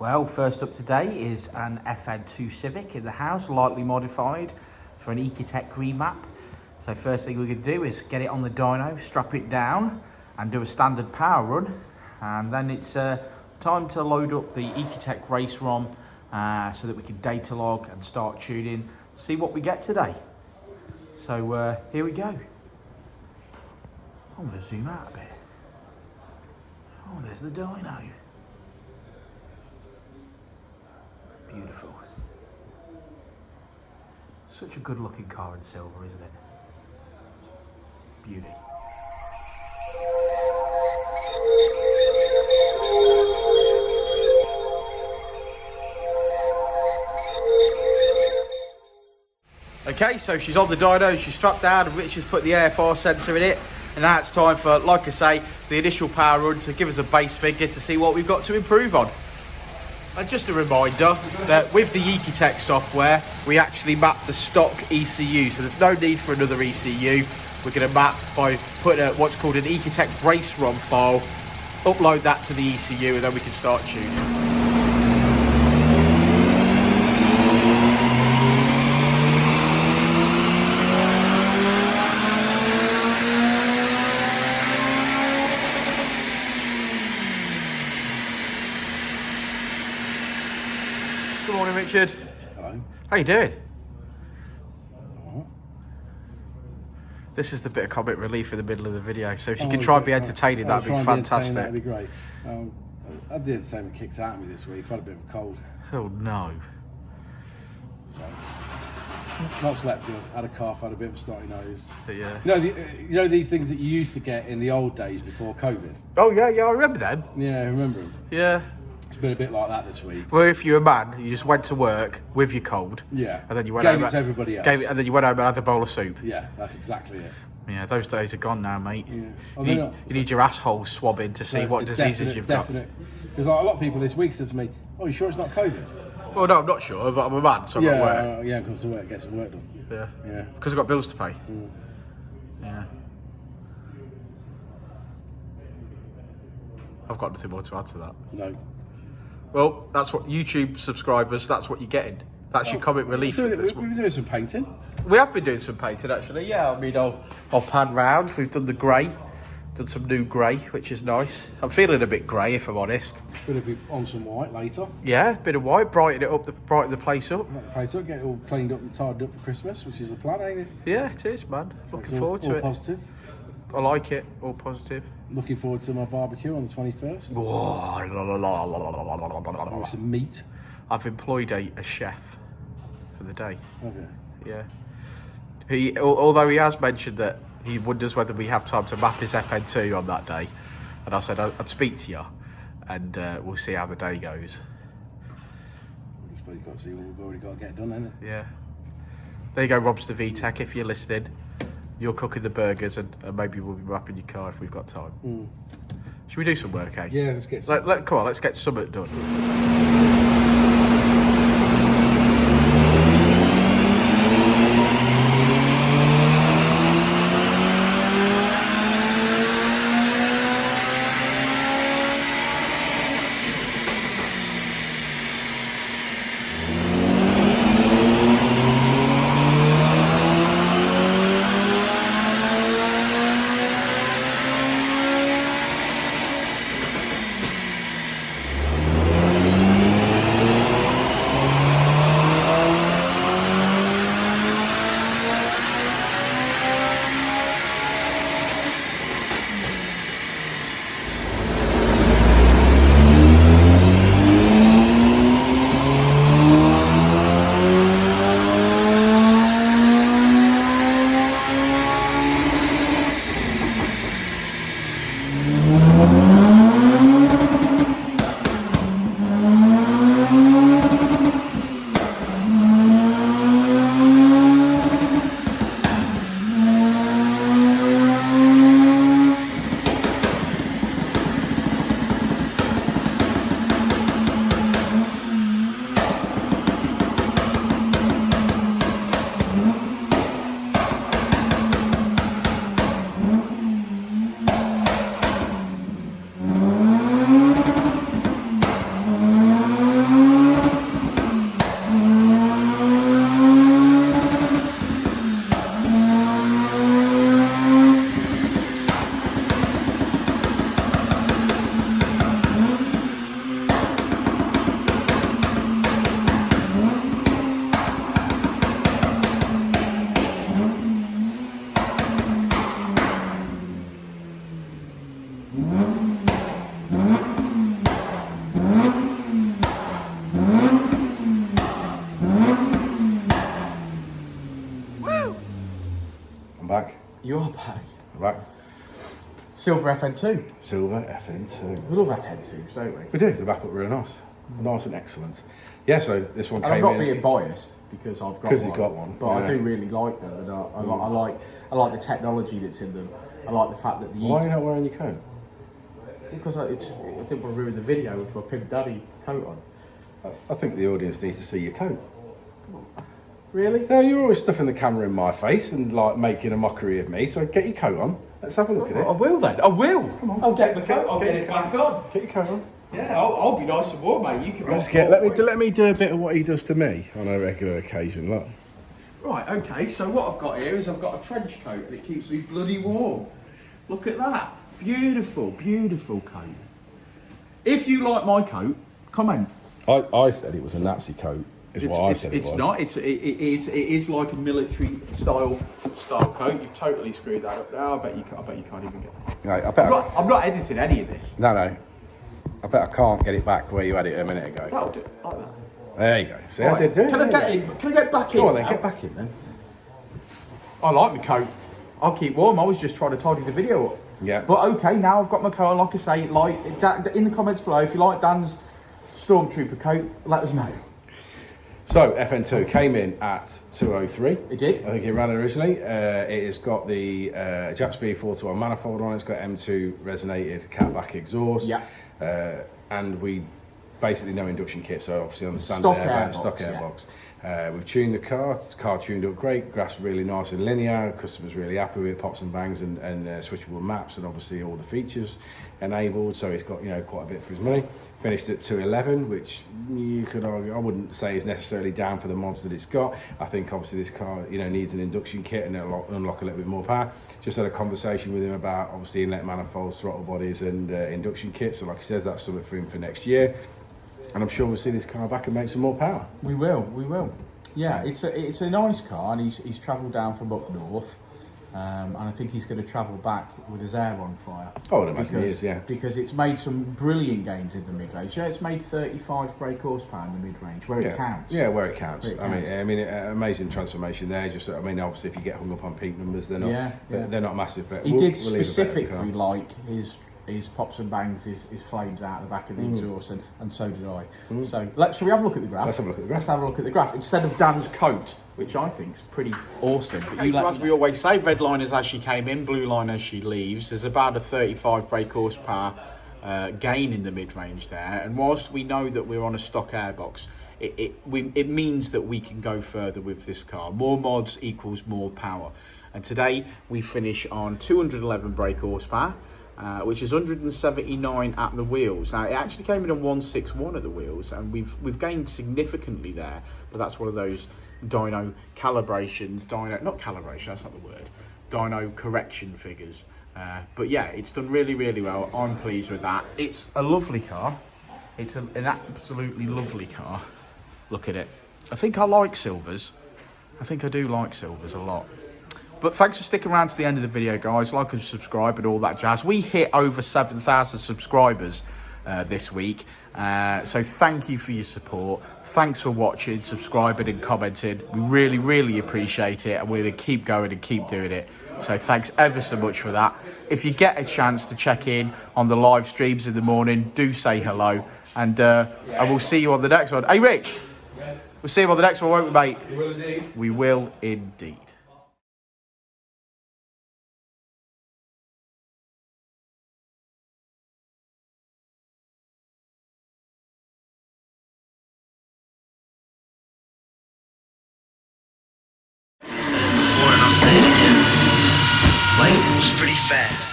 Well, first up today is an FN2 Civc in the house, lightly modified for an Ecutek Remap. So first thing we're going to do is get it on the dyno, strap it down and do a standard power run. And then it's time to load up the Ecutek race ROM so that we can data log and start tuning, see what we get today. So here we go. I'm going to zoom out a bit. Oh, there's the dyno. Beautiful. Such a good looking car in silver, isn't it? Beauty. Okay, so she's on the dyno, she's strapped down, and Rich has put the AFR sensor in it. And now it's time for, like I say, the initial power run to give us a base figure to see what we've got to improve on. And just a reminder that with the Ecutek software, we actually map the stock ECU, so there's no need for another ECU. We're going to map by putting what's called an Ecutek brace ROM file, upload that to the ECU, and then we can start tuning. Good morning, Richard. Hello. How you doing? Oh. This is the bit of comic relief in the middle of the video, so if you can try and be entertaining, that'd be fantastic. That'd be great. I did the same. Kicked out of me this week. I've had a bit of a cold. Oh no. So, not slept good. Had a cough. Had a bit of a snotty nose. Yeah. You know these things that you used to get in the old days before COVID. Oh yeah, I remember them. Yeah, I remember them. Yeah. It's been a bit like that this week. Well, if you're a man, you just went to work with your cold. Yeah. And then you went gave home it to everybody else. and then you went home and had a bowl of soup. Yeah, that's exactly it. Yeah, those days are gone now, mate. Yeah. You need your asshole swabbing to see what diseases you've got. Because like, a lot of people this week said to me, "Oh, you sure it's not COVID?" Well, no, I'm not sure, but I'm a man, so I'm at work. Yeah, comes to work, get some work done. Yeah. Yeah. Because I've got bills to pay. Mm. Yeah. I've got nothing more to add to that. No. Well, that's what YouTube subscribers, that's what you're getting. That's your comic relief. So we've been doing some painting. We have been doing some painting, actually. Yeah, I mean, I'll pan round. We've done the grey. Done some new grey, which is nice. I'm feeling a bit grey, if I'm honest. Going to be on some white later. Yeah, bit of white, brighten it up, brighten the place up. Get it all cleaned up and tidied up for Christmas, which is the plan, ain't it? Yeah, it is, man. Looking forward to it. All positive. I like it. All positive. Looking forward to my barbecue on the 21st. Whoa. Some meat. I've employed a chef for the day. Have you? Yeah. Although he has mentioned that he wonders whether we have time to map his FN2 on that day. And I said I'd speak to you and we'll see how the day goes. I suppose you've got to see what we've already got to get done, ain't it? Yeah. There you go, Rob's the VTech, if you're listening. You're cooking the burgers and maybe we'll be mapping your car if we've got time. Mm. Should we do some work, eh? Yeah, let's get some. Come on, let's get something done. You are back. Right. Silver FN2. Silver FN2. We love FN2s, don't we? We do. The back look really nice. Nice and excellent. Yeah, so this one came in. I'm not being biased because I've got one. Because you've got one. But I do really like them, and I like the technology that's in them. I like the fact that Why are you not wearing your coat? Because I didn't want to ruin the video with my Pimp Daddy coat on. I think the audience needs to see your coat. Really? No, you're always stuffing the camera in my face and like making a mockery of me. So get your coat on. Let's have a look at it. I will then. I will. Come on. I'll get my coat. I'll get it back on. Get your coat on. Yeah, I'll be nice and warm, mate. You can. Let me do a bit of what he does to me on a regular occasion. Look. Right. Okay. So what I've got here is I've got a trench coat and it keeps me bloody warm. Look at that. Beautiful, beautiful coat. If you like my coat, comment. I said it was a Nazi coat. It not. It is like a military style coat. You've totally screwed that up now. I bet you can't even get it. No, I'm not editing any of this. No. I bet I can't get it back where you had it a minute ago. That'll do it, like that. There you go. See, Right. I did do it. Can I get in? Can I get back in? Go on then, get back in then. I like my coat. I'll keep warm. I was just trying to tidy the video up. Yeah. But okay, now I've got my coat on. Like I say, in the comments below, if you like Dan's Stormtrooper coat, let us know. So FN2 came in at 203. It did. I think it ran originally. It has got the Jack Speed 421 manifold on it. It's got M2 resonated catback exhaust. Yeah. And we basically no induction kit, so obviously on the standard stock airbox. We've tuned the car tuned up great, graphs really nice and linear, customers really happy with it, pops and bangs and switchable maps and obviously all the features enabled, so it's got quite a bit for his money. Finished at 211, which you could argue, I wouldn't say is necessarily down for the mods that it's got. I think obviously this car needs an induction kit and it'll unlock a little bit more power. Just had a conversation with him about obviously inlet manifolds, throttle bodies and induction kits, so like he says, that's something for him for next year. And I'm sure we'll see this car back and make some more power. We will. Yeah, it's a nice car, and he's travelled down from up north, and I think he's going to travel back with his hair on fire. Oh, I imagine he is, yeah. Because it's made some brilliant gains in the mid-range. Yeah, it's made 35 brake horsepower in the mid-range, where it counts. Yeah, where it counts. I mean, amazing transformation there. Just, obviously, if you get hung up on peak numbers, they're not, they're not massive. But he did specifically like his pops and bangs, his flames out the back of the exhaust, and so did I. So shall we have a look at the graph? Let's have a look at the graph. Instead of Dan's coat, which I think is pretty awesome. But so as we always say, red line is as she came in, blue line as she leaves. There's about a 35 brake horsepower gain in the mid-range there. And whilst we know that we're on a stock airbox, it means that we can go further with this car. More mods equals more power. And today we finish on 211 brake horsepower. Which is 179 at the wheels. Now it actually came in on 161 at the wheels, and we've gained significantly there. But that's one of those dyno calibrations, not calibration, that's not the word, dyno correction figures. But yeah, it's done really, really well. I'm pleased with that. It's a lovely car. It's an absolutely lovely car. Look at it. I think I like silvers. I think I do like silvers a lot. But thanks for sticking around to the end of the video, guys. Like and subscribe and all that jazz. We hit over 7,000 subscribers this week. So thank you for your support. Thanks for watching, subscribing and commenting. We really, really appreciate it. And we're going to keep going and keep doing it. So thanks ever so much for that. If you get a chance to check in on the live streams in the morning, do say hello. And I will see you on the next one. Hey, Rich. Yes. We'll see you on the next one, won't we, mate? We will indeed. We will indeed. I'll say it again. Life moves pretty fast.